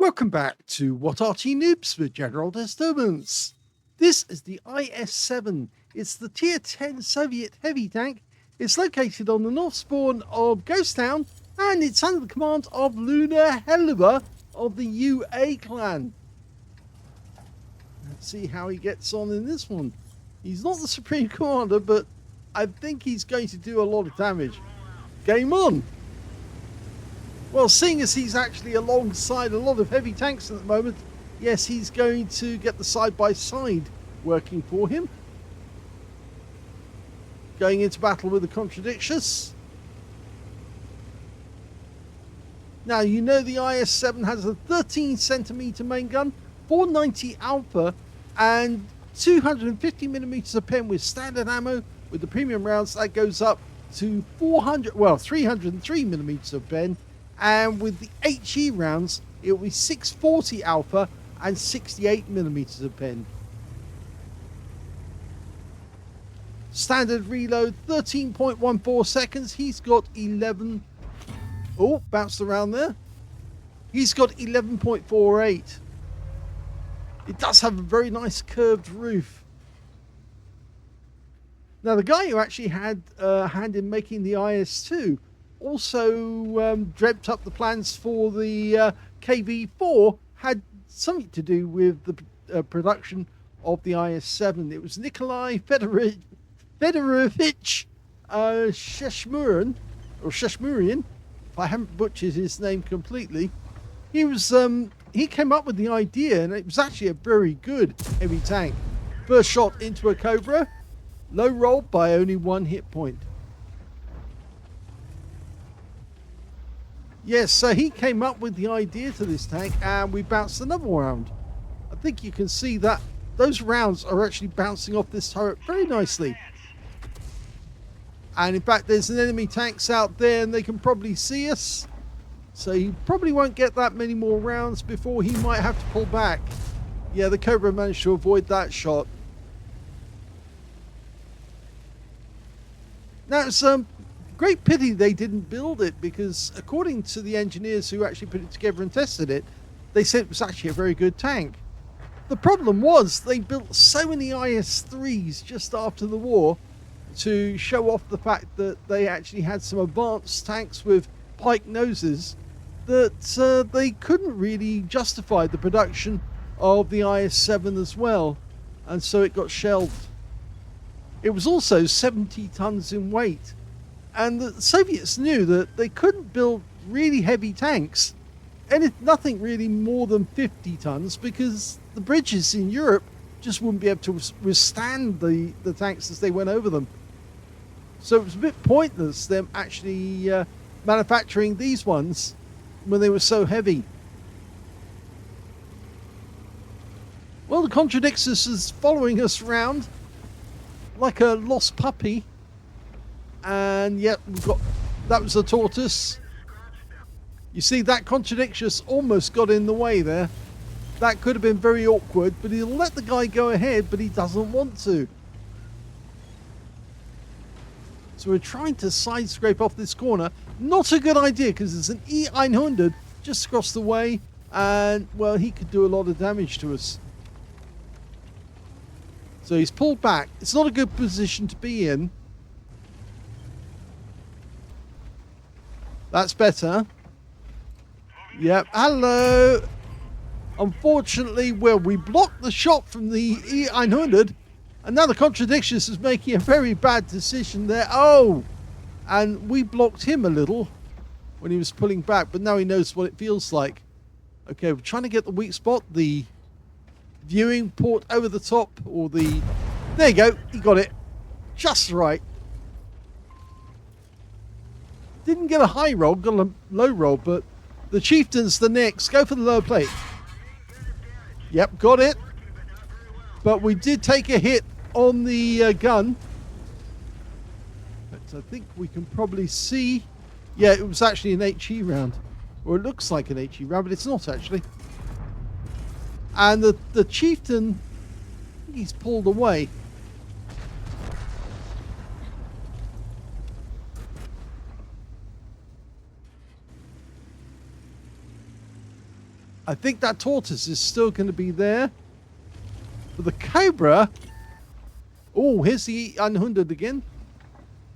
Welcome back to What Arty Noobs with General Disturbance. This is the IS-7. It's the Tier 10 Soviet heavy tank. It's located on the north spawn of Ghost Town, and it's under the command of Lunar Helluva of the UA clan. Let's see how he gets on in this one. He's not the Supreme Commander, but I think he's going to do a lot of damage. Game on! Well, seeing as he's actually alongside a lot of heavy tanks at the moment, yes, he's going to get the side-by-side working for him. Going into battle with the Contradictious. Now, you know the IS-7 has a 13cm main gun, 490 alpha, and 250mm of pen with standard ammo. With the premium rounds, that goes up to 303mm of pen. And with the HE rounds, it will be 640 alpha and 68mm of pen. Standard reload, 13.14 seconds. He's got 11... Oh, bounced around there. He's got 11.48. It does have a very nice curved roof. Now, the guy who actually had a hand in making the IS-2 also dreamt up the plans for the KV-4, had something to do with the production of the IS-7. It was Nikolai Fedorovich Sheshmurian, if I haven't butchered his name completely. He came up with the idea, and it was actually a very good heavy tank. First shot into a Cobra, low roll by only 1 hit point. Yes, so he came up with the idea to this tank, and we bounced another round. I think you can see that those rounds are actually bouncing off this turret very nicely. And in fact, there's an enemy tanks out there, and they can probably see us. So he probably won't get that many more rounds before he might have to pull back. Yeah, the Cobra managed to avoid that shot. Now, it's great pity they didn't build it, because according to the engineers who actually put it together and tested it, they said it was actually a very good tank. The problem was they built so many IS-3s just after the war to show off the fact that they actually had some advanced tanks with pike noses, that they couldn't really justify the production of the IS-7 as well, and so it got shelved. It was also 70 tons in weight. And the Soviets knew that they couldn't build really heavy tanks, and nothing really more than 50 tons, because the bridges in Europe just wouldn't be able to withstand the tanks as they went over them. So it was a bit pointless them actually manufacturing these ones when they were so heavy. Well, the Contradictious is following us around like a lost puppy. And yet we've got, that was a tortoise. You see, that Contradictious almost got in the way there. That could have been very awkward, but he'll let the guy go ahead, but he doesn't want to. So we're trying to side scrape off this corner. Not a good idea, because there's an E-100 just across the way, and well, he could do a lot of damage to us. So he's pulled back. It's not a good position to be in. That's better. Yep, hello. Unfortunately, well, we blocked the shot from the E-100, and now the Contradictious is making a very bad decision there. Oh, and we blocked him a little when he was pulling back, but now he knows what it feels like. Okay, we're trying to get the weak spot, the viewing port over the top, or the... There you go, he got it. Just right. Didn't get a high roll, got a low roll, but the Chieftain's the next. Go for the lower plate. Yep, got it. But we did take a hit on the gun. But I think we can probably see... Yeah, it was actually an HE round. Or it looks like an HE round, but it's not actually. And the Chieftain, I think he's pulled away. I think that tortoise is still going to be there. But the Cobra... Oh, here's the E-100 again.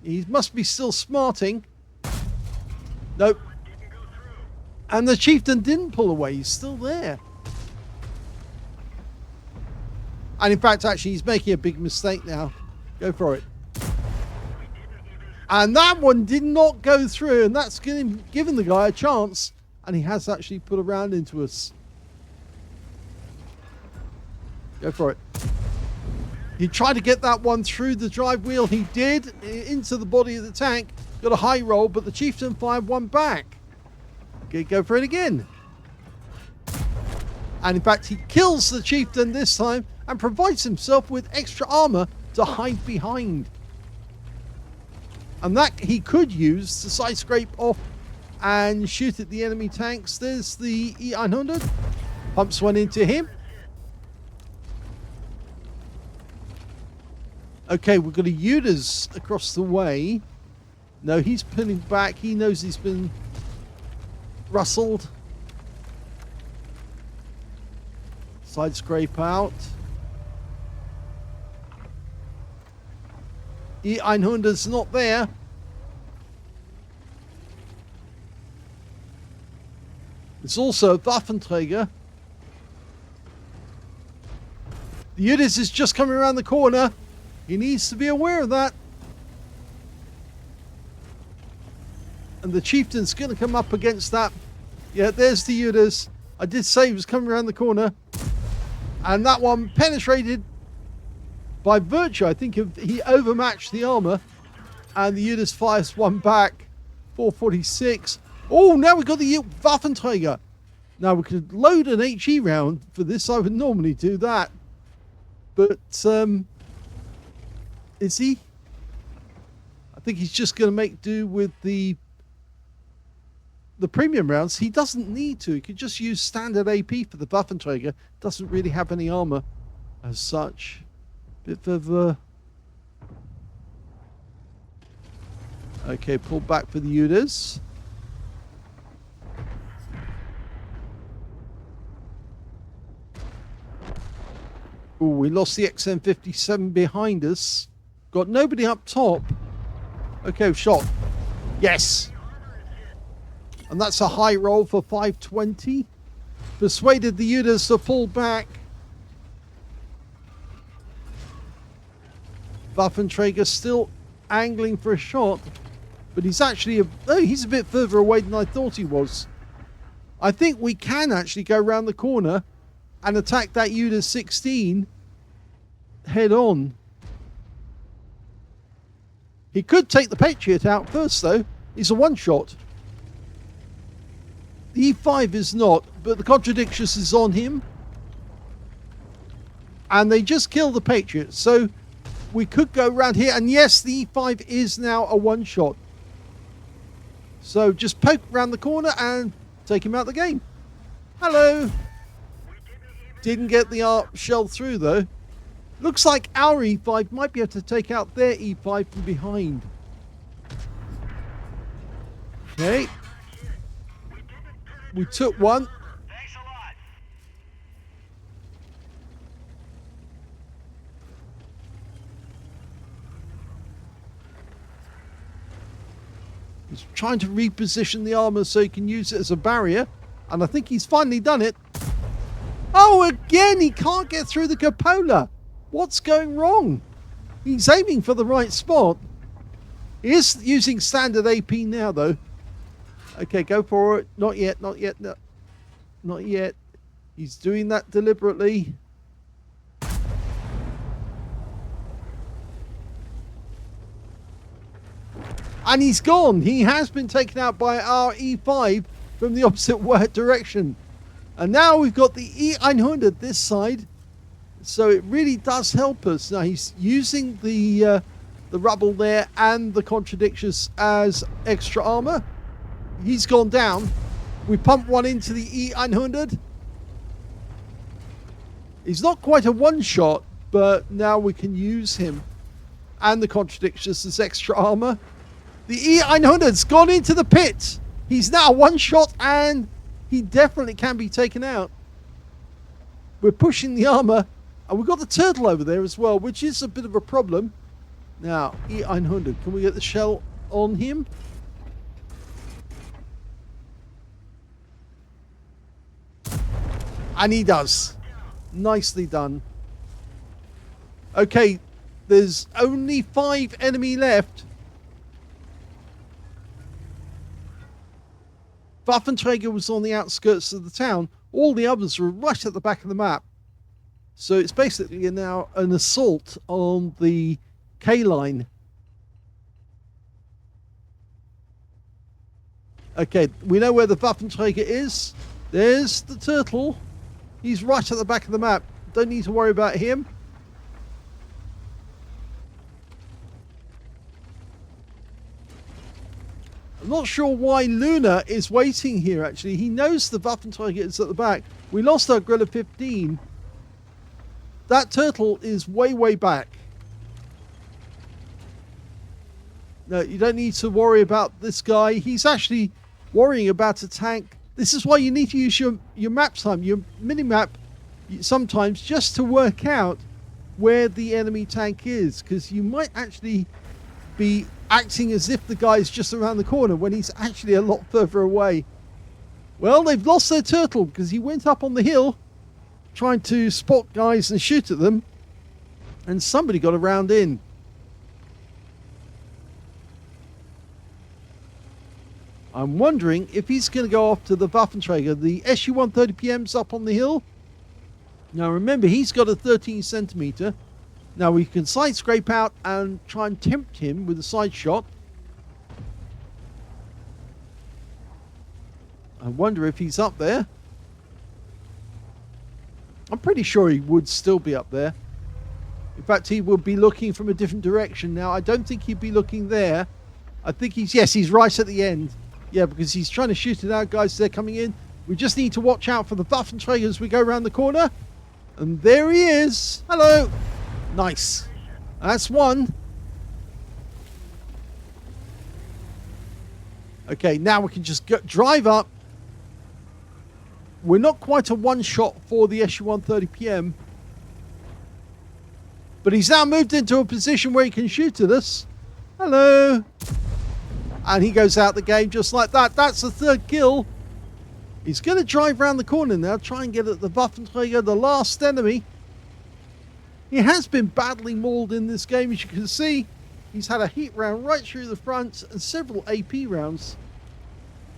He must be still smarting. Nope. And the Chieftain didn't pull away. He's still there. And in fact, actually, he's making a big mistake now. Go for it. And that one did not go through. And that's giving the guy a chance. And he has actually put a round into us. Go for it. He tried to get that one through the drive wheel. He did. Into the body of the tank. Got a high roll, but the Chieftain fired one back. Okay, go for it again. And in fact, he kills the Chieftain this time and provides himself with extra armor to hide behind. And that he could use to side scrape off and shoot at the enemy tanks. There's the E-100. Pumps one into him. Okay, we've got a UDAS across the way. No, he's pulling back. He knows he's been rustled. Side scrape out. E-100's not there. It's also a Waffenträger. The UDAS is just coming around the corner. He needs to be aware of that. And the Chieftain's going to come up against that. Yeah, there's the UDAS. I did say he was coming around the corner. And that one penetrated by virtue, I think, he overmatched the armor. And the UDAS fires one back. 446. Oh, now we've got the Waffenträger. Now we could load an HE round for this. I would normally do that. But, is he? I think he's just going to make do with the premium rounds. He doesn't need to. He could just use standard AP for the Waffenträger. Doesn't really have any armor as such. Bit of okay, pull back for the UDAS. Oh, we lost the XM57 behind us. Got nobody up top. Okay, shot. Yes. And that's a high roll for 520. Persuaded the UDAS to pull back. Waffenträger still angling for a shot. But he's actually he's a bit further away than I thought he was. I think we can actually go around the corner and attack that UDAS 16 head on. He could take the Patriot out first, though. He's a one-shot. The E5 is not, but the Contradictious is on him. And they just killed the Patriot. So we could go around here. And yes, the E5 is now a one-shot. So just poke around the corner and take him out of the game. Hello. Didn't get the ARP shell through, though. Looks like our E5 might be able to take out their E5 from behind. Okay. We took one. Thanks a lot. He's trying to reposition the armor so he can use it as a barrier. And I think he's finally done it. Oh, again, he can't get through the cupola. What's going wrong? He's aiming for the right spot. He is using standard AP now, though. Okay, go for it. Not yet, not yet, no. Not yet. He's doing that deliberately. And he's gone. He has been taken out by our E5 from the opposite direction. And now we've got the E-100 this side. So it really does help us. Now he's using the rubble there and the Contradictious as extra armor. He's gone down. We pump one into the E-100. He's not quite a one-shot, but now we can use him and the Contradictious as extra armor. The E-100's gone into the pit. He's now one shot and He definitely can be taken out. We're pushing the armor, and we've got the turtle over there as well, which is a bit of a problem. Now, E100, can we get the shell on him? And he does. Nicely done. Okay, there's only 5 enemy left. Waffenträger was on the outskirts of the town. All the others were right at the back of the map. So it's basically now an assault on the K-line. Okay, we know where the Waffenträger is. There's the turtle. He's right at the back of the map. Don't need to worry about him. I'm not sure why Luna is waiting here, actually. He knows the Waffenträger is at the back. We lost our Gorilla 15. That turtle is way, way back. No, you don't need to worry about this guy. He's actually worrying about a tank. This is why you need to use your map time, your mini-map, sometimes just to work out where the enemy tank is. Because you might actually be acting as if the guy's just around the corner when he's actually a lot further away. Well, they've lost their turtle because he went up on the hill trying to spot guys and shoot at them. And somebody got a round in. I'm wondering if he's going to go off to the Waffenträger. The SU-130PM's up on the hill. Now remember, he's got a 13 centimeter. Now we can side scrape out and try and tempt him with a side shot. I wonder if he's up there. I'm pretty sure he would still be up there. In fact, he would be looking from a different direction. Now, I don't think he'd be looking there. I think he's right at the end. Yeah, because he's trying to shoot it out, guys. They're coming in. We just need to watch out for the Waffenträger as we go around the corner. And there he is. Hello. Nice. That's one. Okay, now we can just drive up. We're not quite a one-shot for the SU-130PM. But he's now moved into a position where he can shoot at us. Hello. And he goes out the game just like that. That's the 3rd kill. He's going to drive around the corner now, try and get at the Waffenträger, the last enemy. He has been badly mauled in this game, as you can see. He's had a heat round right through the front and several AP rounds.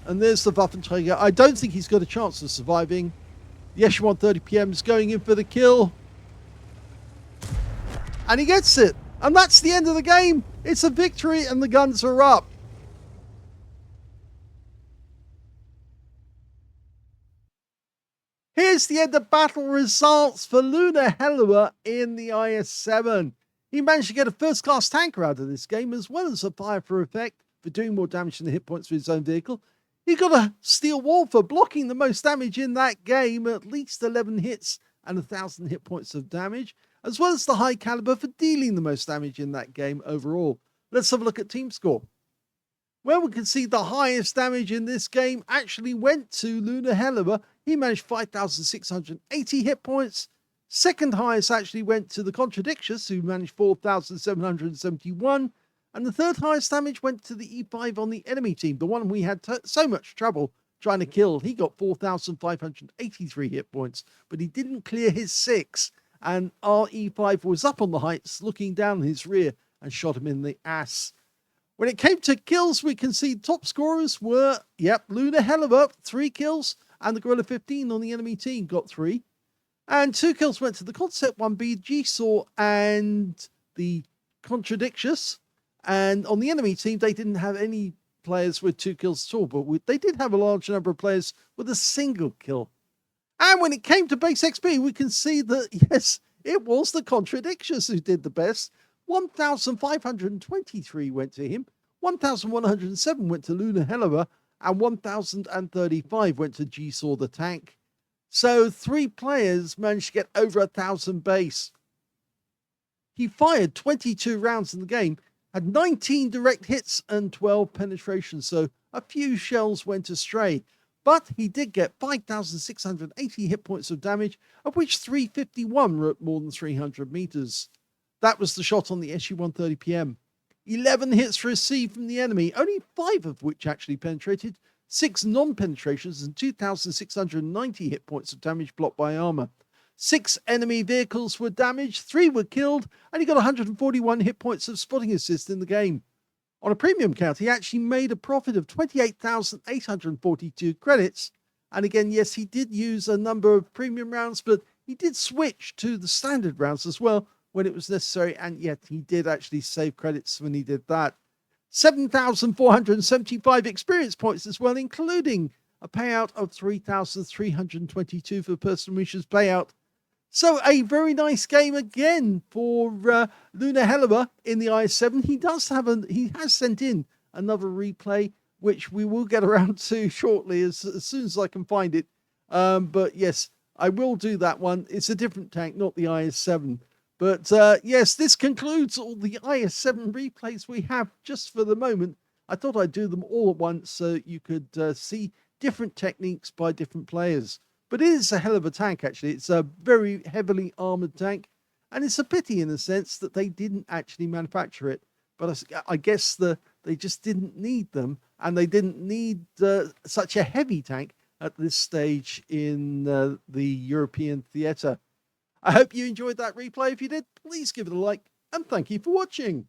And there's the Waffenträger. I don't think he's got a chance of surviving. The SU-130PM is going in for the kill. And he gets it. And that's the end of the game. It's a victory and the guns are up. Here's the end of battle results for Luna Helluva in the IS-7. He managed to get a first-class tanker out of this game, as well as a fire for effect for doing more damage than the hit points for his own vehicle. He got a steel wall for blocking the most damage in that game, at least 11 hits and 1,000 hit points of damage, as well as the high caliber for dealing the most damage in that game overall. Let's have a look at team score. Well, we can see the highest damage in this game actually went to Luna Helluva. He managed 5,680 hit points. Second highest actually went to the Contradictious, who managed 4,771. And the third highest damage went to the E5 on the enemy team, the one we had so much trouble trying to kill. He got 4,583 hit points, but he didn't clear his 6. And our E5 was up on the heights, looking down his rear, and shot him in the ass. When it came to kills, we can see top scorers were, Luna Helluva, 3 kills, and the Gorilla 15 on the enemy team got 3. And 2 kills went to the Concept 1B, G-Saw, and the Contradictious. And on the enemy team, they didn't have any players with 2 kills at all, but they did have a large number of players with a single kill. And when it came to base XP, we can see that, yes, it was the Contradictious who did the best. 1,523 went to him, 1,107 went to Luna Helluva, and 1,035 went to G-Saw the tank. So 3 players managed to get over 1,000 base. He fired 22 rounds in the game, had 19 direct hits and 12 penetrations, so a few shells went astray. But he did get 5,680 hit points of damage, of which 351 were at more than 300 meters. That was the shot on the SU-130 PM. 11 hits for a C from the enemy, only 5 of which actually penetrated, 6 non-penetrations and 2,690 hit points of damage blocked by armor. 6 enemy vehicles were damaged, 3 were killed, and he got 141 hit points of spotting assist in the game. On a premium count, he actually made a profit of 28,842 credits. And again, yes, he did use a number of premium rounds, but he did switch to the standard rounds as well when it was necessary. And yet he did actually save credits when he did that. 7,475 experience points as well, including a payout of 3,322 for person wishes payout. So a very nice game again for Luna Helleber in the IS-7. He has sent in another replay, which we will get around to shortly as soon as I can find it. But yes, I will do that one. It's a different tank, not the IS-7. But yes, this concludes all the IS-7 replays we have just for the moment. I thought I'd do them all at once so you could see different techniques by different players. But it is a hell of a tank, actually. It's a very heavily armored tank. And it's a pity in the sense that they didn't actually manufacture it. But I guess they just didn't need them. And they didn't need such a heavy tank at this stage in the European theatre. I hope you enjoyed that replay. If you did, please give it a like. And thank you for watching.